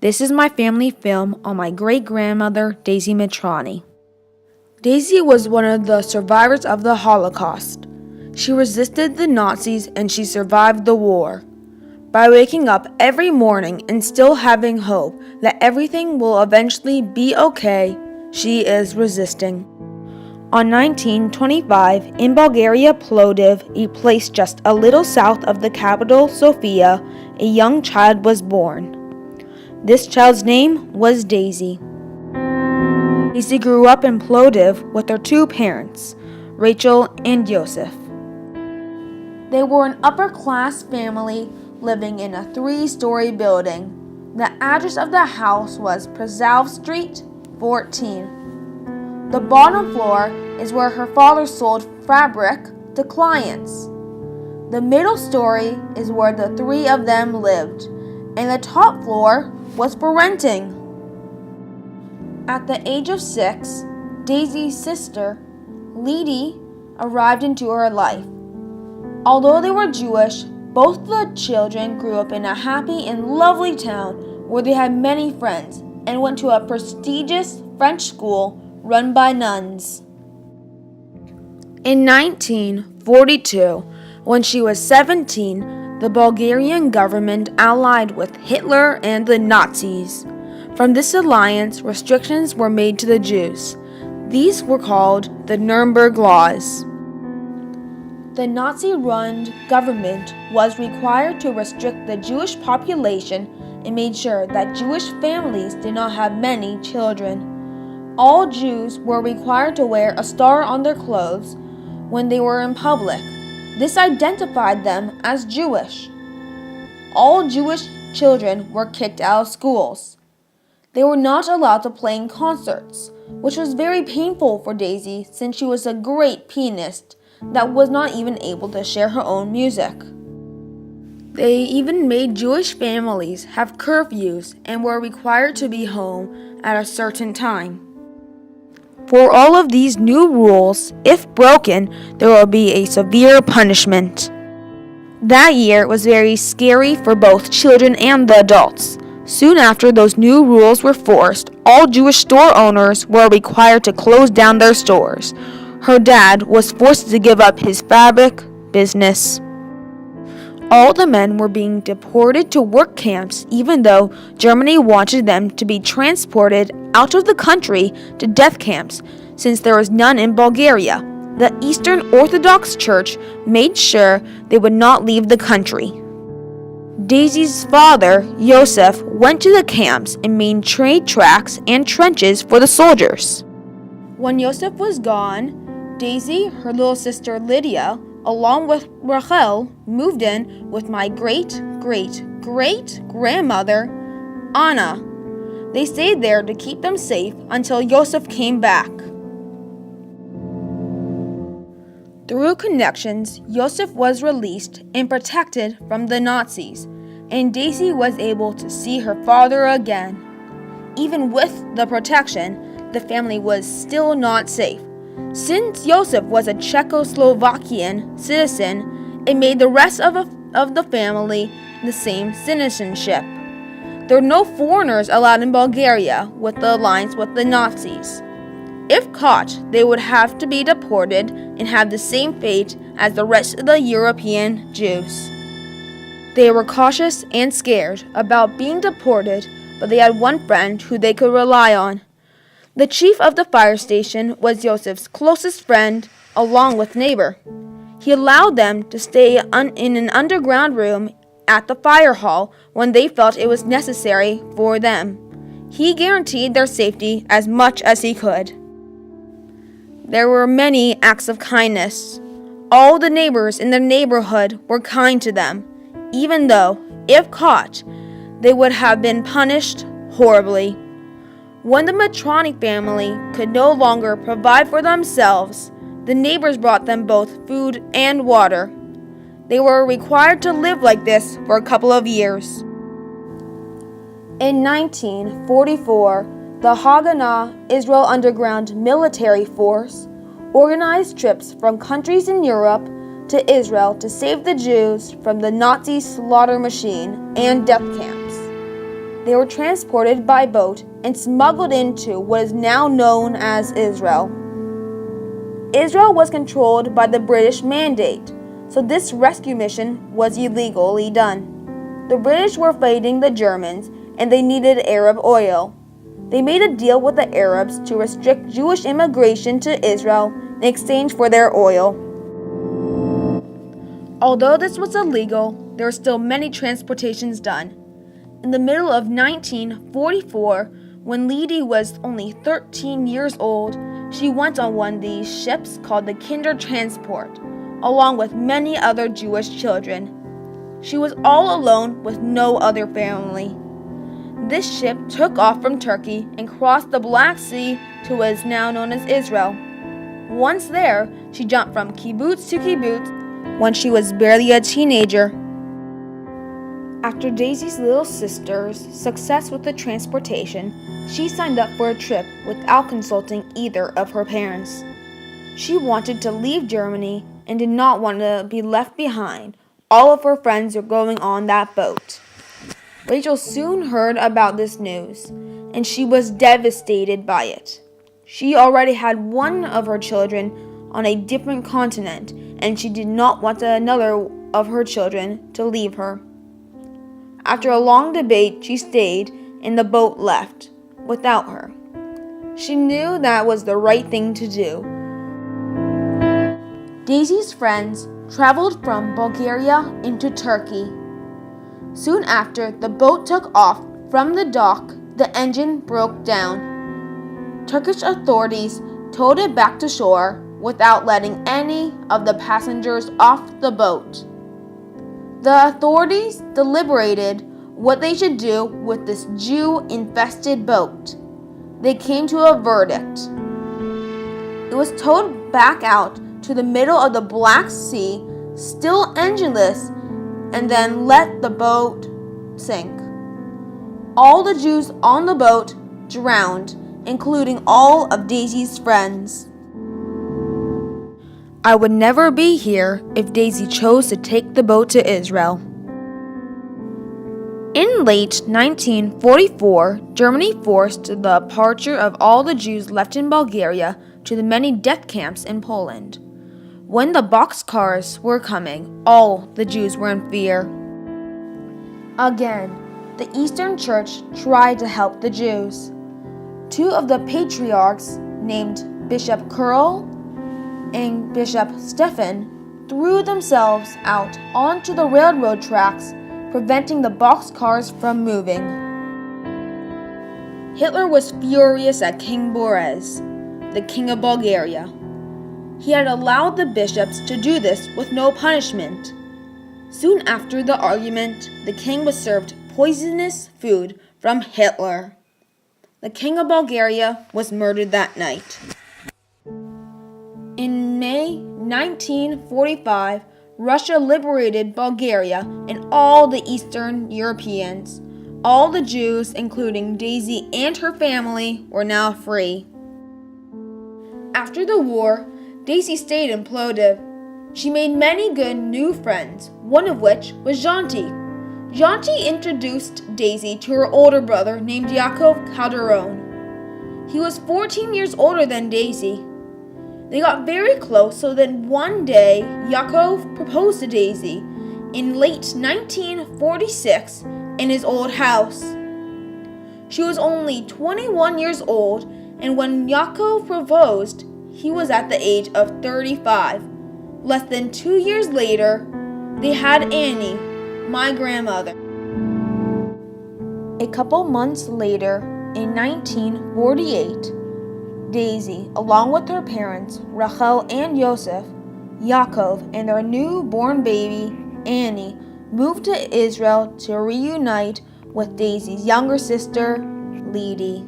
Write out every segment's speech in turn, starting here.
This is my family film on my great-grandmother, Daisy Mitrani. Daisy was one of the survivors of the Holocaust. She resisted the Nazis and she survived the war. By waking up every morning and still having hope that everything will eventually be okay, she is resisting. On 1925, in Bulgaria, Plovdiv, a place just a little south of the capital, Sofia, a young child was born. This child's name was Daisy. Daisy grew up in Plovdiv with her two parents, Rachel and Yosef. They were an upper-class family living in a 3-story building. The address of the house was Przal Street, 14. The bottom floor is where her father sold fabric to clients. The middle story is where the 3 of them lived, and the top floor was for renting. At the age of 6, Daisy's sister, Lidie, arrived into her life. Although they were Jewish, both the children grew up in a happy and lovely town where they had many friends and went to a prestigious French school run by nuns. In 1942, when she was 17, the Bulgarian government allied with Hitler and the Nazis. From this alliance, restrictions were made to the Jews. These were called the Nuremberg Laws. The Nazi-run government was required to restrict the Jewish population and made sure that Jewish families did not have many children. All Jews were required to wear a star on their clothes when they were in public. This identified them as Jewish. All Jewish children were kicked out of schools. They were not allowed to play in concerts, which was very painful for Daisy since she was a great pianist that was not even able to share her own music. They even made Jewish families have curfews and were required to be home at a certain time. For all of these new rules, if broken, there will be a severe punishment. That year was very scary for both children and the adults. Soon after those new rules were forced, all Jewish store owners were required to close down their stores. Her dad was forced to give up his fabric business. All the men were being deported to work camps, even though Germany wanted them to be transported out of the country to death camps, since there was none in Bulgaria. The Eastern Orthodox Church made sure they would not leave the country. Daisy's father, Yosef, went to the camps and made trade tracks and trenches for the soldiers. When Yosef was gone, Daisy, her little sister Lydia, along with Rachel, moved in with my great-great-great-grandmother, Anna. They stayed there to keep them safe until Yosef came back. Through connections, Yosef was released and protected from the Nazis, and Daisy was able to see her father again. Even with the protection, the family was still not safe. Since Yosef was a Czechoslovakian citizen, it made the rest of the family the same citizenship. There were no foreigners allowed in Bulgaria with the alliance with the Nazis. If caught, they would have to be deported and have the same fate as the rest of the European Jews. They were cautious and scared about being deported, but they had one friend who they could rely on. The chief of the fire station was Yosef's closest friend, along with neighbor. He allowed them to stay in an underground room at the fire hall when they felt it was necessary for them. He guaranteed their safety as much as he could. There were many acts of kindness. All the neighbors in the neighborhood were kind to them, even though, if caught, they would have been punished horribly. When the Mitrani family could no longer provide for themselves, the neighbors brought them both food and water. They were required to live like this for a couple of years. In 1944, the Haganah, Israel Underground Military Force, organized trips from countries in Europe to Israel to save the Jews from the Nazi slaughter machine and death camps. they were transported by boat and smuggled into what is now known as Israel. Israel was controlled by the British Mandate, so this rescue mission was illegally done. The British were fighting the Germans and they needed Arab oil. They made a deal with the Arabs to restrict Jewish immigration to Israel in exchange for their oil. Although this was illegal, there were still many transportations done. In the middle of 1944, when Liddy was only 13 years old, she went on one of these ships called the Kinder Transport, along with many other Jewish children. She was all alone with no other family. This ship took off from Turkey and crossed the Black Sea to what is now known as Israel. Once there, she jumped from kibbutz to kibbutz when she was barely a teenager. After Daisy's little sister's success with the transportation, she signed up for a trip without consulting either of her parents. She wanted to leave Germany and did not want to be left behind. All of her friends were going on that boat. Rachel soon heard about this news, and she was devastated by it. She already had one of her children on a different continent, and she did not want another of her children to leave her. After a long debate, she stayed, and the boat left without her. She knew that was the right thing to do. Daisy's friends traveled from Bulgaria into Turkey. Soon after the boat took off from the dock, the engine broke down. Turkish authorities towed it back to shore without letting any of the passengers off the boat. The authorities deliberated what they should do with this Jew-infested boat. They came to a verdict. It was towed back out to the middle of the Black Sea, still engineless, and then let the boat sink. All the Jews on the boat drowned, including all of Daisy's friends. I would never be here if Daisy chose to take the boat to Israel. In late 1944, Germany forced the departure of all the Jews left in Bulgaria to the many death camps in Poland. When the boxcars were coming, all the Jews were in fear. Again, the Eastern Church tried to help the Jews. Two of the patriarchs, named Bishop Kurl and Bishop Stephan, threw themselves out onto the railroad tracks, preventing the boxcars from moving. Hitler was furious at King Boris, the king of Bulgaria. He had allowed the bishops to do this with no punishment. Soon after the argument, the king was served poisonous food from Hitler. The king of Bulgaria was murdered that night. In May 1945, Russia liberated Bulgaria and all the Eastern Europeans. All the Jews, including Daisy and her family, were now free. After the war, Daisy stayed in Plovdiv. She made many good new friends, one of which was Zhanti. Zhanti introduced Daisy to her older brother named Yaakov Calderon. He was 14 years older than Daisy. They got very close, so then one day, Yaakov proposed to Daisy in late 1946 in his old house. She was only 21 years old, and when Yaakov proposed, he was at the age of 35. Less than 2 years later, they had Annie, my grandmother. A couple months later, in 1948, Daisy, along with her parents, Rachel and Yosef, Yaakov, and their newborn baby, Annie, moved to Israel to reunite with Daisy's younger sister, Liddy.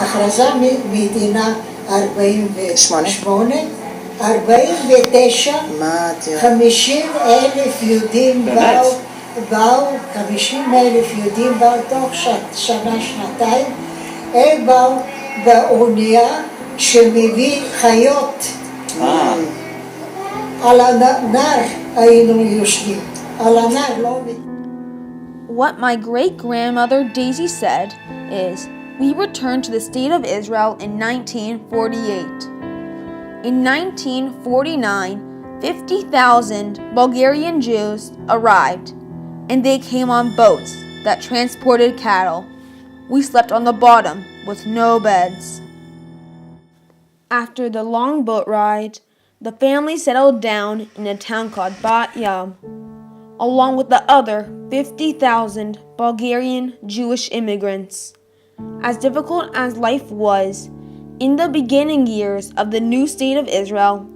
הכרזה מדינה 48, 49, 50,000 יהודים באו, 50,000 יהודים באו תוך שנה, שנתיים, הם באו באונייה שמביא חיות. על הנהר היינו יושבים, על הנהר לא... what my great-grandmother Daisy said is, we returned to the state of Israel in 1948. In 1949, 50,000 Bulgarian Jews arrived, and they came on boats that transported cattle. We slept on the bottom with no beds. After the long boat ride, the family settled down in a town called Bat Yam, along with the other 50,000 Bulgarian Jewish immigrants. As difficult as life was, in the beginning years of the new state of Israel,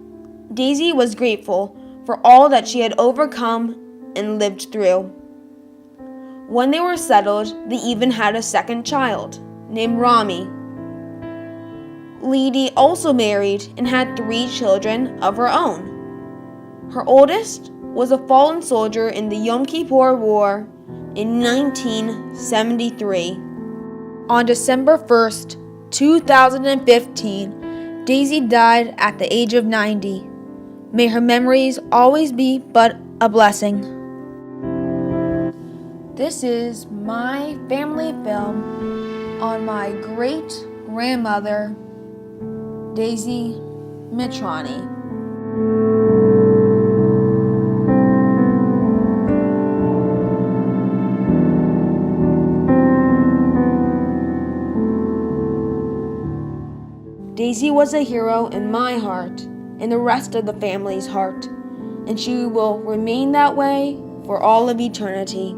Daisy was grateful for all that she had overcome and lived through. When they were settled, they even had a second child, named Rami. Lidi also married and had 3 children of her own. Her oldest was a fallen soldier in the Yom Kippur War in 1973. On December 1st, 2015, Daisy died at the age of 90. May her memories always be but a blessing. This is my family film on my great-grandmother, Daisy Mitrani. Daisy was a hero in my heart and the rest of the family's heart, and she will remain that way for all of eternity.